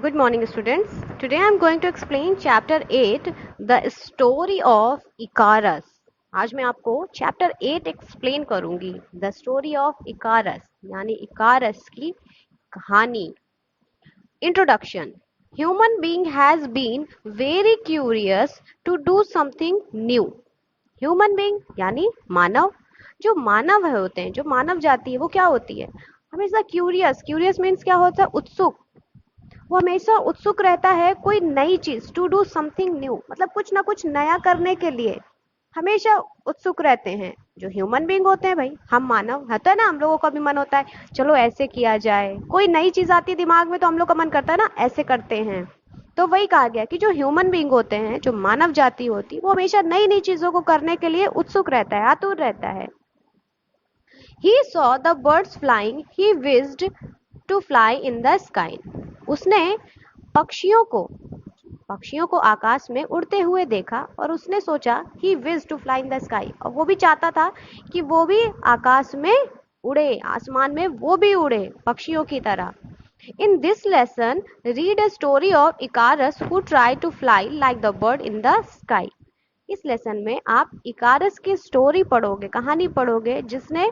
Good morning, students. Today I am going to explain chapter 8, the story of Icarus. आज मैं आपको chapter 8 explain करूंगी. The story of Icarus, यानी इकारस की कहानी. Introduction. Human being has been very curious to do something new. Human being यानी मानव. जो मानव होते हैं, जो मानव जाति है, वो क्या होती है? हमेशा क्यूरियस मीन्स क्या होता है? उत्सुक. वो हमेशा उत्सुक रहता है कोई नई चीज, टू डू समथिंग न्यू, मतलब कुछ ना कुछ नया करने के लिए हमेशा उत्सुक रहते हैं. जो ह्यूमन बीइंग होते हैं भाई, हम मानव होता है ना, हम लोगों का भी मन होता है चलो ऐसे किया जाए. कोई नई चीज आती है दिमाग में तो हम लोग का मन करता है ना ऐसे करते हैं. तो वही कहा गया कि जो ह्यूमन बीइंग होते हैं, जो मानव जाति होती है, वो हमेशा नई नई चीजों को करने के लिए उत्सुक रहता है, आतुर रहता है. He saw the birds flying. He wished to fly in the sky. उसने पक्षियों को आकाश में उड़ते हुए देखा और उसने सोचा he wished to fly in the sky, और वो भी चाहता था कि वो भी आकाश में उड़े, आसमान में वो भी उड़े पक्षियों की तरह. In this lesson, read a story of Icarus who tried to fly like the bird in the sky. इस लेसन में आप इकारस की स्टोरी पढ़ोगे, कहानी पढ़ोगे, जिसने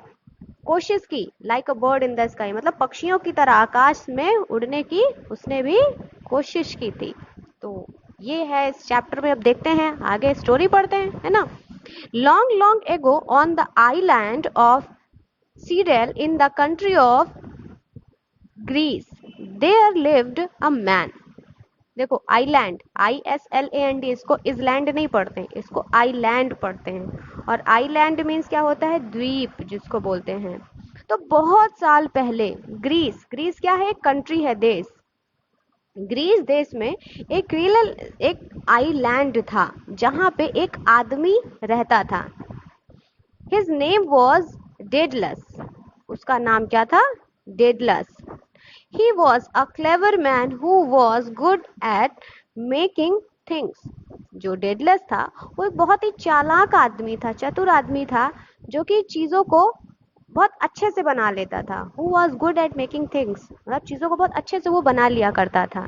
कोशिश की like a bird in the sky, मतलब पक्षियों की तरह आकाश में उड़ने की उसने भी कोशिश की थी. तो ये है इस चैप्टर में. अब देखते हैं आगे, स्टोरी पढ़ते हैं, है ना. Long long ago on the island of सीरेल in the country of Greece there lived a man. देखो आइलैंड, ISLAND, इसको इसलैंड नहीं पढ़ते हैं, इसको आइलैंड पढ़ते हैं. और आइलैंड मीन्स क्या होता है? द्वीप जिसको बोलते हैं. तो बहुत साल पहले ग्रीस क्या है? कंट्री है, देश. ग्रीस देश में एक आइलैंड था जहां पे एक आदमी रहता था. His name was Daedalus. उसका नाम क्या था? Daedalus. He was a clever man who was good at making things. जो डेडलस था वो एक बहुत ही चालाक आदमी था, चतुर आदमी था, जो कि चीजों को बहुत अच्छे से बना लेता था. Who was good at making things, मतलब चीजों को बहुत अच्छे से वो बना लिया करता था.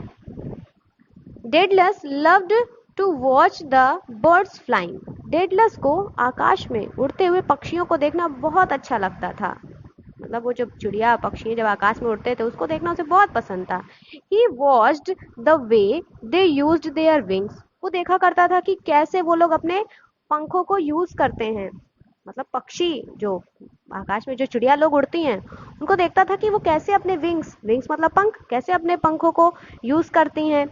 Daedalus loved to watch the birds flying. Daedalus को आकाश में उड़ते हुए पक्षियों को देखना बहुत अच्छा लगता था. मतलब वो जब चिड़िया पक्षी जब आकाश में उड़ते थे उसको देखना उसे बहुत पसंद था. He watched the way they used their wings. वो देखा करता था कि कैसे वो लोग अपने पंखों को यूज करते हैं. मतलब पक्षी जो आकाश में जो चिड़िया लोग उड़ती हैं उनको देखता था कि वो कैसे अपने विंग्स मतलब पंख, कैसे अपने पंखों को यूज करती हैं.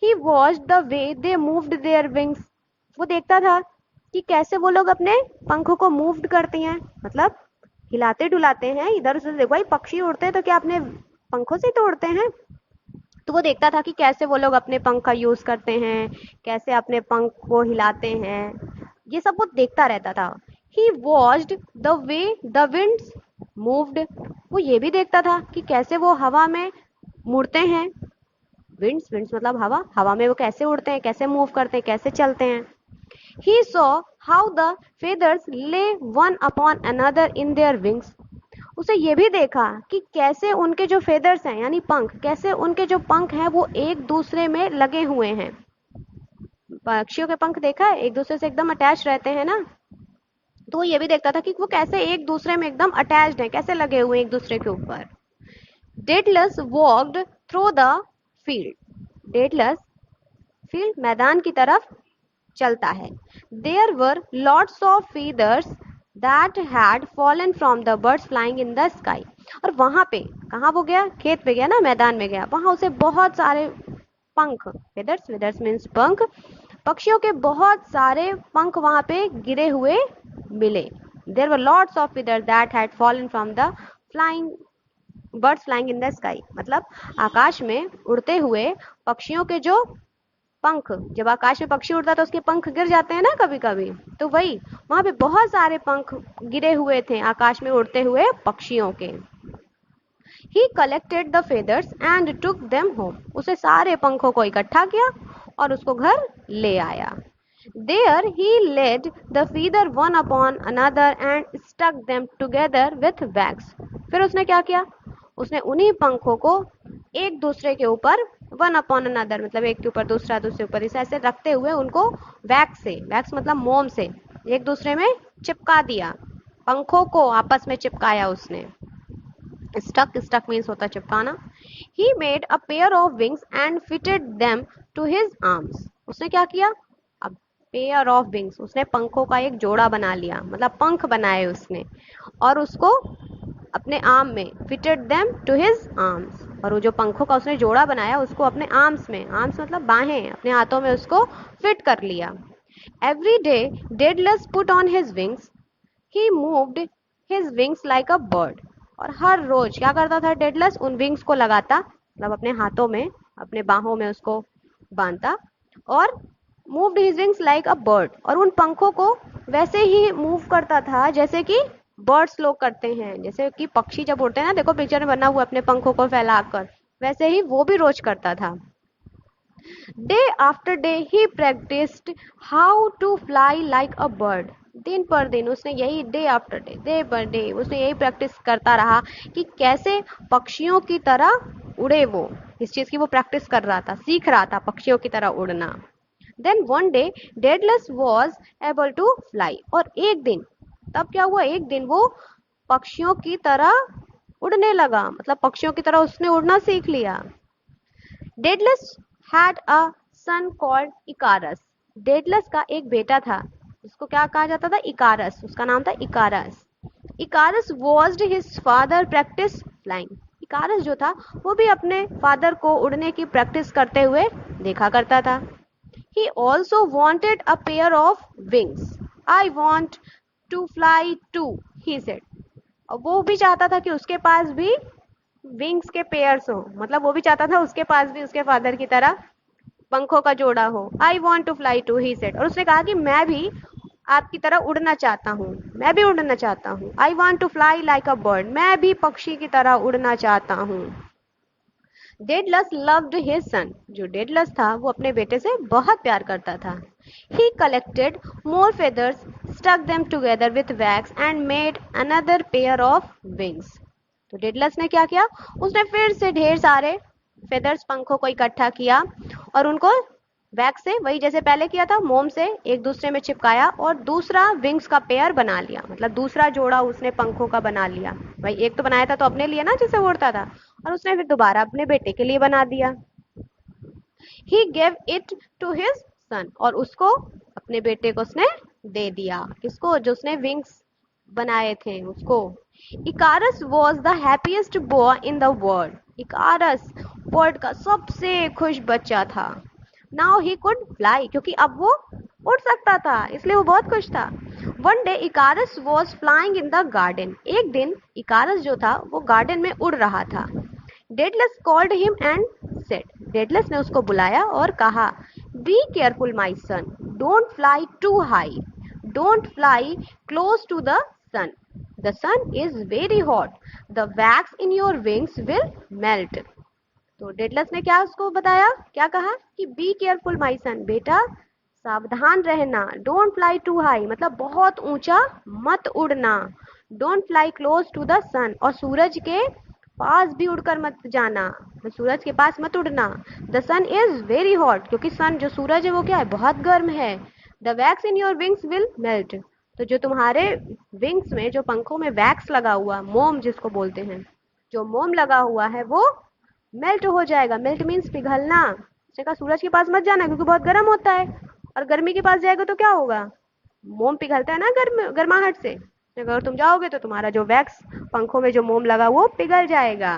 He watched the way they moved their wings. वो देखता था कि कैसे वो लोग अपने पंखों को मूव्ड करती हैं, मतलब हिलाते डुलाते हैं इधर उधर. देखो भाई, पक्षी उड़ते हैं तो क्या अपने पंखों से तो उड़ते हैं. तो वो देखता था कि कैसे वो लोग अपने पंख का यूज करते हैं, कैसे अपने पंख को हिलाते हैं, ये सब वो देखता रहता था. He watched the way the winds moved. वो ये भी देखता था कि कैसे वो हवा में मुड़ते हैं. विंड्स मतलब हवा में वो कैसे उड़ते हैं, कैसे मूव करते हैं, कैसे चलते हैं. He saw how the feathers lay one upon another in their wings. उसे ये भी देखा कि कैसे उनके जो फेदर्स हैं यानी पंख, कैसे उनके जो पंख हैं वो एक दूसरे में लगे हुए हैं. पक्षियों के पंख देखा है, एक दूसरे से एकदम अटैच रहते हैं ना. तो वो ये भी देखता था कि वो कैसे एक दूसरे में एकदम अटैच्ड हैं, कैसे लगे हुए हैं एक दूसरे के ऊपर. Daedalus walked through the field. Daedalus field मैदान की तरफ चलता है. There were lots of feathers that had fallen from the birds flying in the sky. और वहां पे, कहाँ वो गया? खेत पे गया ना, मैदान में गया. वहां उसे बहुत सारे पंख, feathers means पंख, पक्षियों के बहुत सारे पंख वहां पे गिरे हुए मिले. There were lots of feathers that had fallen from the birds flying in the sky. मतलब आकाश में उड़ते हुए पक्षियों के जो पंख, जब आकाश में पक्षी उड़ता है तो उसके पंख गिर जाते हैं ना कभी कभी, तो वही वहां पे बहुत सारे पंख गिरे हुए थे आकाश में उड़ते हुए पक्षियों के. He collected the feathers and took them home. उसे सारे पंखों को इकट्ठा किया और उसको घर ले आया. There he laid the feather one upon another and stuck them together with wax. फिर उसने क्या किया? उसने उन्हीं पंखों को एक दूसरे के ऊपर वन अपॉन अनदर मतलब एक के ऊपर दूसरा, दूसरे ऊपर, इसे ऐसे रखते हुए उनको वैक्स से, वैक्स मतलब मोम से एक दूसरे में चिपका दिया, पंखों को आपस में चिपकाया उसने। स्टक, स्टक मीन्स होता चिपकाना। He made a pair of wings and fitted them to his arms. उसने क्या किया, अब पेयर ऑफ विंग्स, उसने पंखों का एक जोड़ा बना लिया, मतलब पंख बनाए उसने, और उसको अपने आर्म में, fitted them to his arms, और वो जो पंखों का उसने जोड़ा बनाया उसको अपने आर्म्स में, आर्म्स मतलब बाहें, अपने हाथों में उसको फिट कर लिया। Every day Daedalus put on his wings, he moved his wings like a bird. और हर रोज क्या करता था डेडलस, उन विंग्स को लगाता, मतलब अपने हाथों में, अपने बाहों में उसको बांधता, और moved his wings like a bird, और उन पंखों को वैसे ही मूव करता था जैसे कि बर्ड्स लोग करते हैं, जैसे कि पक्षी जब उड़ते हैं ना, देखो पिक्चर में बना हुआ अपने पंखों को फैलाकर, वैसे ही वो भी रोज करता था। Day after day he practised how to fly like a bird. दिन पर दिन उसने यही, डे आफ्टर डे पर डे उसने यही प्रैक्टिस करता रहा कि कैसे पक्षियों की तरह उड़े वो, इस चीज की वो प्रैक्टिस कर रहा था, सीख रहा था पक्षियों की तरह उड़ना। Then one day Daedalus was able to fly, और एक दिन, तब क्या हुआ, एक दिन वो पक्षियों की तरह उड़ने लगा, मतलब पक्षियों की तरह उसने उड़ना सीख लिया। Daedalus had a son called Icarus. Daedalus का एक बेटा था, जिसको क्या कहा जाता था, इकारस, उसका नाम था इकारस। इकारस watched his father practice flying. इकारस जो था वो भी अपने फादर को उड़ने की प्रैक्टिस करते हुए देखा करता था। He also wanted a pair of wings. I want to fly too, he said. और वो भी चाहता था कि उसके पास भी विंग्स के पेयर्स हो, मतलब वो भी चाहता था उसके पास भी उसके फादर की तरह पंखों का जोड़ा हो। I want to fly too, he said, और उसने कहा कि मैं भी आपकी तरह उड़ना चाहता हूँ, मैं भी उड़ना चाहता हूँ। I want to fly like a bird, मैं भी पक्षी की तरह उड़ना चाहता हूँ। Daedalus loved his son. जो डेडलस था वो अपने बेटे से बहुत प्यार करता था। He collected more feathers, stuck them together with wax and made another pair of wings. तो डेडलस ने क्या किया, उसने फिर से ढेर सारे फेदर्स, पंखों को इकट्ठा किया और उनको वैक्स से, वही जैसे पहले किया था, मोम से एक दूसरे में चिपकाया और दूसरा विंग्स का पेयर बना लिया, मतलब दूसरा जोड़ा उसने पंखों का बना लिया। भाई एक तो बनाया था तो अपने लिए ना, जिससे उड़ता था, और उसने फिर दोबारा अपने बेटे के लिए बना दिया। He gave it to his son, और उसको, अपने बेटे को उसने दे दिया, किसको, जो उसने विंग्स बनाए थे उसको। इकारस was the happiest boy in the world. इकारस world का सबसे खुश बच्चा था। नाउ ही कुड फ्लाई, क्योंकि अब वो उड़ सकता था, इसलिए वो बहुत खुश था। One day इकारस was flying in the garden. एक दिन इकारस जो था वो गार्डन में उड़ रहा था। Daedalus called him and said, Daedalus ने उसको बुलाया और कहा, be careful my son, don't fly too high, don't fly close to the sun, the sun is very hot, the wax in your wings will melt. तो Daedalus ने क्या उसको बताया, क्या कहा कि बी केयरफुल माई सन, बेटा सावधान रहना, डोंट फ्लाई टू हाई मतलब बहुत ऊंचा मत उड़ना, don't fly close to the sun, और सूरज के पास भी उड़कर मत जाना, तो सूरज के पास मत उड़ना। The sun is very hot, क्योंकि सन जो सूरज है वो क्या है, बहुत गर्म है। The wax in your wings will melt, तो जो तुम्हारे विंग्स में, जो पंखों में वैक्स लगा हुआ, मोम जिसको बोलते हैं, जो मोम लगा हुआ है वो मेल्ट हो जाएगा। मेल्ट मीन्स पिघलना। उसने कहा सूरज के पास मत जाना क्योंकि बहुत गर्म होता है, और गर्मी के पास जाएगा तो क्या होगा, मोम पिघलता है ना गर्माहट से, अगर तुम जाओगे तो तुम्हारा जो वैक्स, पंखों में जो मोम लगा वो पिघल जाएगा।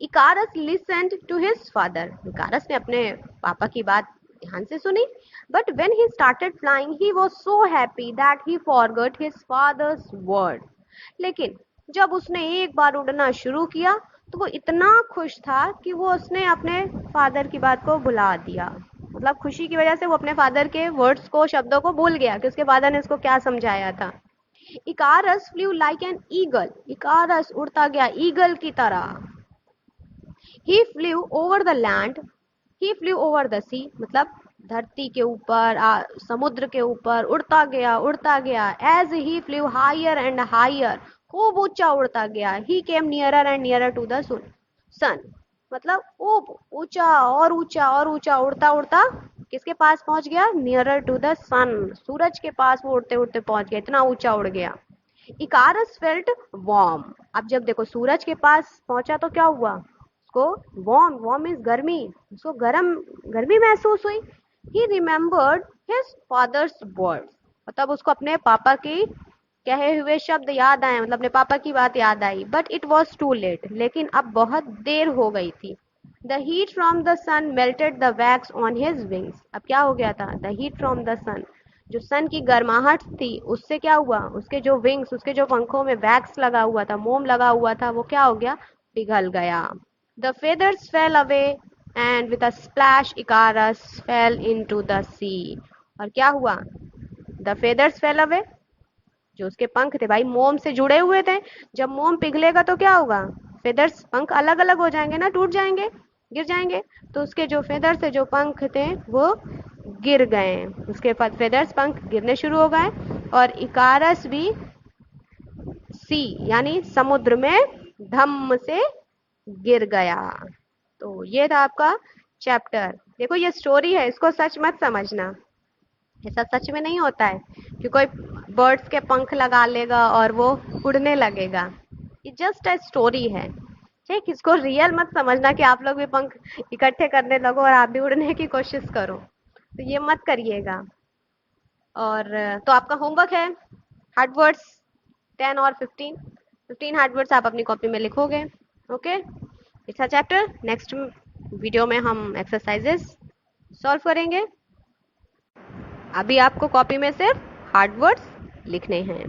Icarus listened to his father, Icarus ने अपने पापा की बात ध्यान से सुनी। But when he started flying he was so happy that he forgot his father's word. लेकिन जब उसने एक बार उड़ना शुरू किया तो वो इतना खुश था कि वो उसने अपने फादर की बात को भुला दिया, मतलब खुशी की वजह से वो अपने फादर के वर्ड्स को, शब्दों को भूल गया कि उसके फादर ने उसको क्या समझाया था। Icarus flew like an eagle, Icarus उड़ता गया ईगल की तरह। He flew over the land, he flew over the sea मतलब धरती के ऊपर, समुद्र के ऊपर उड़ता गया, उड़ता गया। As he flew higher and higher, खूब ऊंचा उड़ता गया। He came nearer and nearer to the sun, मतलब वो ऊंचा और ऊंचा और ऊंचा उड़ता उड़ता किसके पास पहुंच गया? नियरर टू द सन, सूरज के पास वो उड़ते उड़ते पहुंच गया, इतना ऊंचा उड़ गया। इकारस फेल्ट वार्म, अब जब देखो सूरज के पास पहुंचा तो क्या हुआ उसको? वार्म, वार्म मीन्स गर्मी, उसको गर्म, गर्मी महसूस हुई। ही रिमेम्बर्ड हिज फादर्स वर्ड्स, मतलब उसको अपने पापा की कहे हुए शब्द याद आए, मतलब अपने पापा की बात याद आई। But it was too late, लेकिन अब बहुत देर हो गई थी। The heat from the sun melted the wax on his wings, अब क्या हो गया था? The heat from the sun, जो सन की गर्माहट थी उससे क्या हुआ, उसके जो विंग्स, उसके जो पंखों में वैक्स लगा हुआ था, मोम लगा हुआ था, वो क्या हो गया? पिघल गया। The feathers fell away and with a splash Icarus fell into the sea, और क्या हुआ? द feathers fell away, जो उसके पंख थे भाई मोम से जुड़े हुए थे, जब मोम पिघलेगा तो क्या होगा? फेदर्स, पंख अलग अलग हो जाएंगे ना, टूट जाएंगे, गिर जाएंगे। तो उसके जो फेदर थे, जो पंख थे, वो गिर गए, उसके बाद फेदर्स, पंख गिरने शुरू हो गए, और इकारस भी सी यानी समुद्र में धम्म से गिर गया। तो ये था आपका चैप्टर। देखो ये स्टोरी है, इसको सच मत समझना, ऐसा सच में नहीं होता है कि कोई बर्ड्स के पंख लगा लेगा और वो उड़ने लगेगा। ये जस्ट अ स्टोरी है, ठीक? इसको रियल मत समझना कि आप लोग भी पंख इकट्ठे करने लगो और आप भी उड़ने की कोशिश करो, तो ये मत करिएगा। और तो आपका होमवर्क है हार्ड वर्ड्स 10 और 15, 15 हार्ड वर्ड्स आप अपनी कॉपी में लिखोगे। Okay, it's a chapter. Next video में हम एक्सरसाइजेस सॉल्व करेंगे। अभी आपको कॉपी में सिर्फ हार्ड वर्ड्स लिखने हैं।